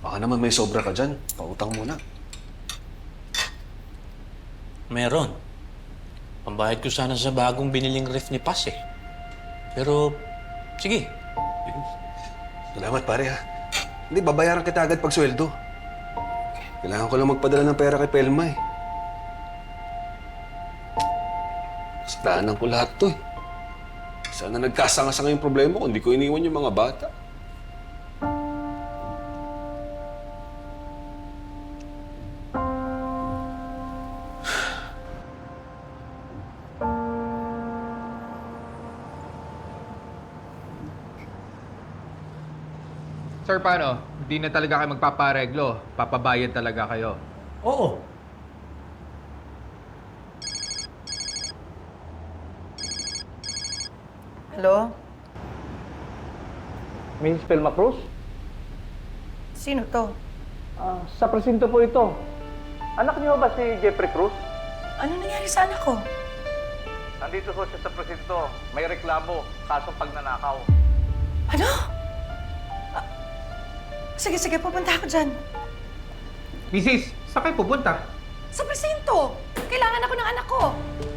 Baka naman may sobra ka dyan. Pautang muna. Meron. Pambayad ko sana sa bagong biniling ref ni Paz eh. Pero, sige. Salamat pare ha. Hindi, babayaran kita agad pag sweldo. Kailangan ko lang magpadala ng pera kay Pelma eh. Kasalanan ko lahat to eh. Sana nagkasanga-sanga yung problema ko, hindi ko iniwan yung mga bata. Sir, paano? Hindi na talaga kayo magpapareglo. Papabayad talaga kayo. Oo. Hello? Mrs. Pelma Cruz? Sino to? Sa presinto po ito. Anak niyo ba si Jeffrey Cruz? Ano nangyari sa anak ko? Nandito po siya sa presinto. May reklamo, kasong pagnanakaw. Ano? Sige, pupunta ako dyan. Mrs., saan kayo pupunta? Sa presinto! Kailangan ako ng anak ko!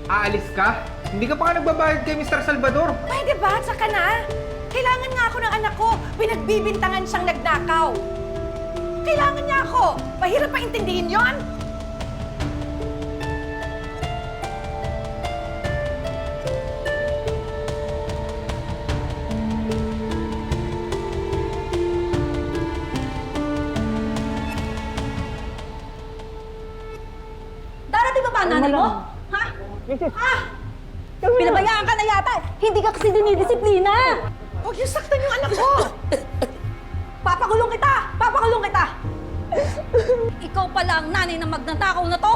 Aalis ka? Hindi ka pa nga nagbabayad kay Mr. Salvador. Pwede ba? Saka na? Kailangan nga ako ng anak ko. Pinagbibintangan siyang nagnakaw. Kailangan niya ako. Mahirap pa intindihin yon? Darating ba ba ang nanay mo? Ha? Mrs. Ha? Pinabayaan ka na yata! Hindi ka kasi dinidisiplina! Huwag niyo saktan yung anak ko! Papakulong kita! Papakulong kita! Ikaw pala ang nanay ng magnanakaw na to?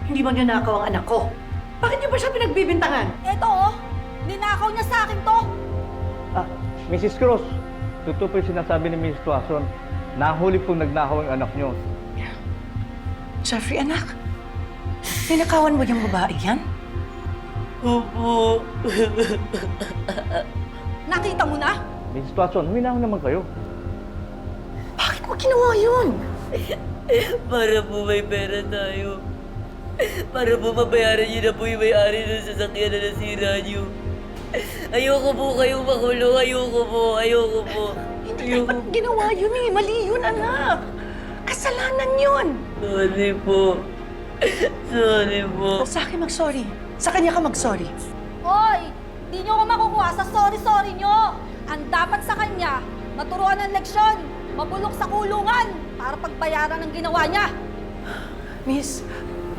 Hindi ba nanakaw ang anak ko? Bakit niyo ba siya pinagbibintangan? Eto oh, ninakaw niya sa akin to! Mrs. Cruz, totoo po yung sinasabi ni Mrs. Tuason. Nahuli po nagnakaw ang anak niyo. Jeffrey, anak. Ninakawan mo yung babae yan? Opo. Nakita mo na? Mrs. Tuason, huminahon naman kayo. Bakit mo ginawa yun? Para po may pera tayo. Para po mabayaran niyo na po yung may-ari ng sasakyan na nasira niyo. Ayoko po kayong makulong. Ayoko po. Hindi dapat ginawa yun eh. Mali yun, anak. Kasalanan yun. Sorry po. Sorry po. Sa akin mag-sorry. Sa kanya ka mag-sorry. Hoy! Di niyo ako makukuha sa sorry-sorry niyo! Ang dapat sa kanya, maturuan ng leksyon, mabulok sa kulungan para pagbayaran ng ginawa niya. Miss,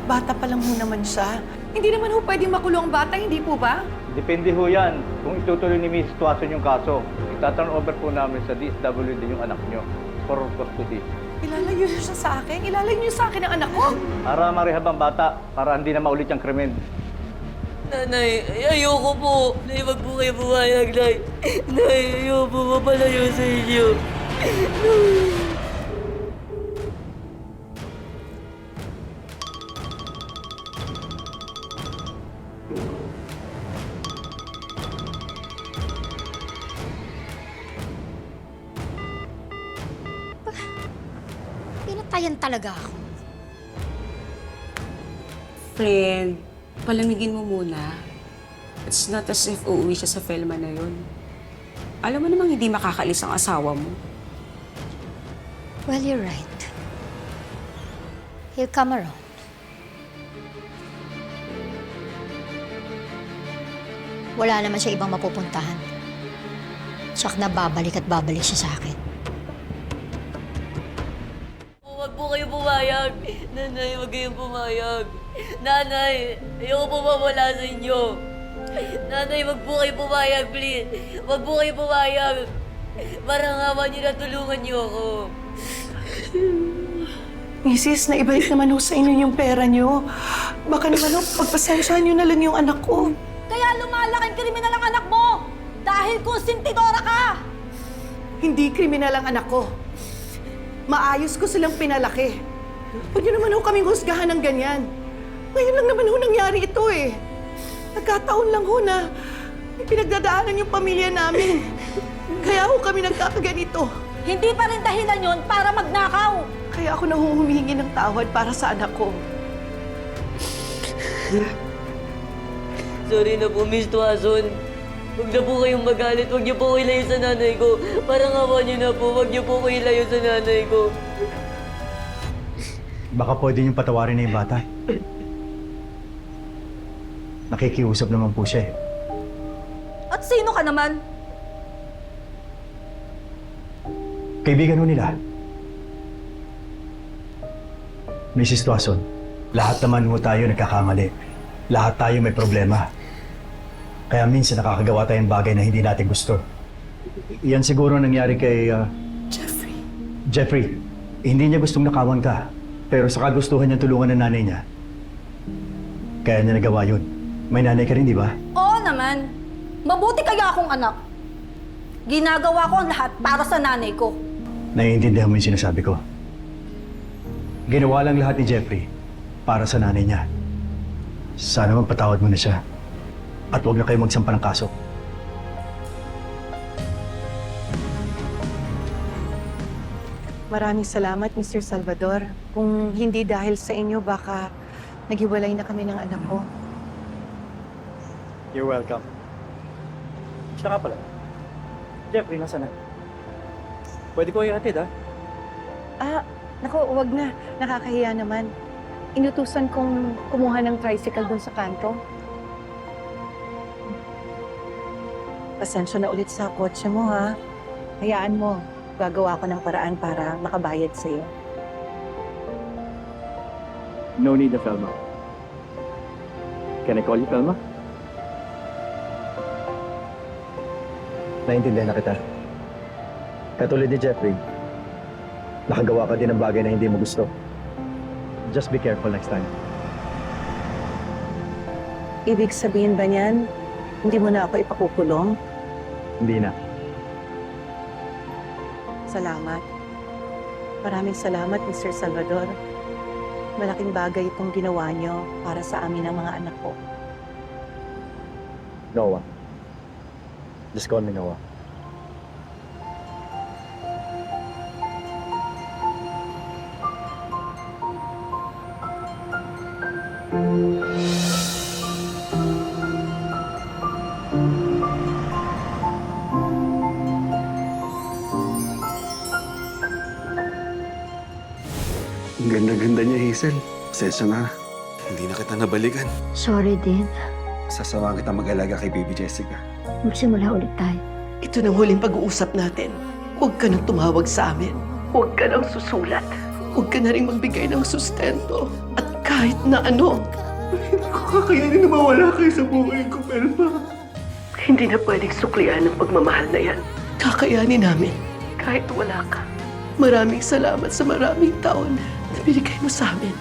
bata pa lang ho naman siya. Hindi naman ho pwedeng makulong ang bata, hindi po ba? Depende ho yan kung itutuloy ni Mrs. Tuason yung kaso. Itaturn over po namin sa DSWD yung anak niyo for custody. Ilalayo niyo siya sa akin? Ilalayo niyo sa akin ang anak ko? Para marehab ang bata, para hindi na maulit yung krimen. Nanay, ayoko po. Nay, wag po kayo pumayag, Nay. Nay, ayoko po mapalayo sa inyo. Pinatayan talaga ako. Friend, palamigin mo muna. It's not as if uuwi siya sa Felma na yun. Alam mo namang hindi makakalis ang asawa mo. Well, you're right. He'll come around. Wala naman siya ibang mapupuntahan. Tsak na babalik at babalik siya sa akin. Wag po kayo pumayag. Nanay, wag kayong pumayag. Nanay, ayoko po mawala sa inyo. Nanay, wag po kayo pumayag, please. Wag po kayo pumayag. Marangawan niyo na tulungan niyo ako. Mrs., naibalik naman ho sa inyo yung pera niyo. Baka naman ho, pagpasensyahan niyo na lang yung anak ko. Kaya lumalaking kriminal ang anak mo! Dahil konsentidora ka! Hindi kriminal ang anak ko. Maayos ko silang pinalaki. Huwag niyo naman ho kaming husgahan ng ganyan. Ngayon lang naman ho nangyari ito eh. Nagkataon lang ho na may pinagdadaanan yung pamilya namin. Kaya ho kami nagkakaganito. Hindi pa rin dahilan yon para magnakaw. Kaya ako nang humihingi ng tawad para sa anak ko. Sorry na po, Miss Tuason. Huwag na po kayong magalit. Huwag niyo po ko ilayo sa nanay ko. Parang awa niyo na po. Huwag niyo po ko ilayo sa nanay ko. Baka pwede niyong patawarin na yung bata. Nakikiusap naman po siya eh. At sino ka naman? Kaibigan ho nila. Mrs. Tuason, lahat naman ho tayo nagkakamali. Lahat tayo may problema. Kaya minsan nakakagawa tayong bagay na hindi natin gusto. Yan siguro nangyari kay... Jeffrey. Jeffrey, hindi niya gustong nakawan ka. Pero sa kagustuhan niya tulungan ng nanay niya. Kaya niya nagawa yun. May nanay ka rin, di ba? Oo naman. Mabuti kaya akong anak. Ginagawa ko ang lahat para sa nanay ko. Naiintindihan mo yung sinasabi ko. Ginawa lang lahat ni Jeffrey para sa nanay niya. Sana magpatawad mo na siya. At huwag na kayo magsampa ng kaso. Maraming salamat, Mr. Salvador. Kung hindi dahil sa inyo, baka naghiwalay na kami ng anak ko. You're welcome. Siya ka pala. Jeffrey, nasa na? Pwede ko ihatid, ha? Naku, wag na. Nakakahiya naman. Inutusan kong kumuha ng tricycle dun sa kanto. Pasensya na ulit sa kotse mo, ha? Hayaan mo. Gagawa ko ng paraan para makabayad sa'yo. No need na, Felma. Can I call you Felma? Naintindihan na kita. Katulad ni Jeffrey, nakagawa ka din ng bagay na hindi mo gusto. Just be careful next time. Ibig sabihin ba niyan, hindi mo na ako ipakukulong? Hindi na. Salamat. Maraming salamat, Mr. Salvador. Malaking bagay itong ginawa niyo para sa amin ng mga anak ko. Noah. Just call me Noah. Ang ganda-ganda niya, Hazel. Pasensya na. Hindi na kita nabalikan. Sorry din. Sasawang kita mag-alaga kay Baby Jessica. Magsimula ulit tayo. Ito na huling pag-uusap natin. Huwag ka nang tumawag sa amin. Huwag ka nang susulat. Huwag ka na rin magbigay ng sustento. At kahit na ano. Kakayanin na mawala kayo sa buhay ko, Pelma. Hindi na pwedeng suklian ang pagmamahal na yan. Kakayanin namin. Kahit wala ka. Maraming salamat sa maraming taon na binigay mo sa amin.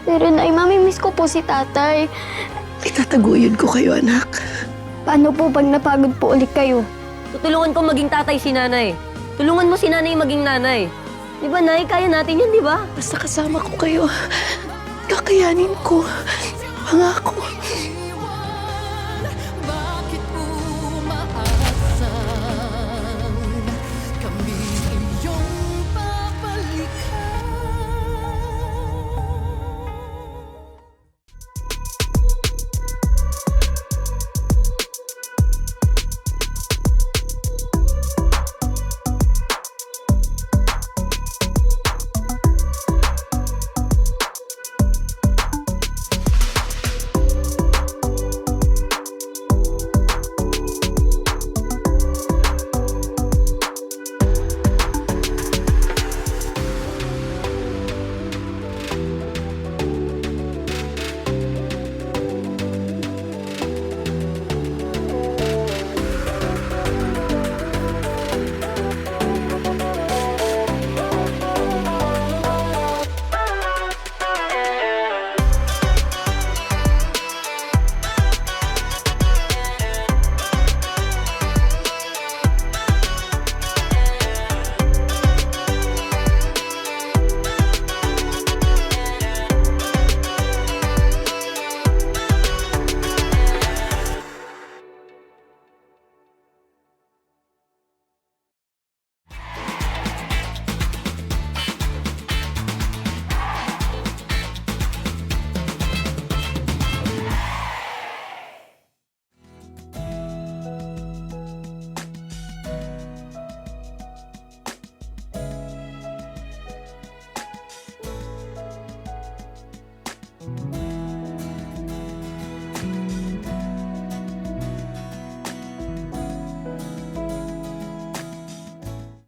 Pero Nay, mamimiss ko po si tatay. Itataguyod ko kayo, anak. Paano po pag napagod po ulit kayo? Tutulungan ko maging tatay si nanay. Tulungan mo si nanay maging nanay. Di ba, Nay? Kaya natin yan, di ba? Basta kasama ko kayo. Kakayanin ko. Pangako.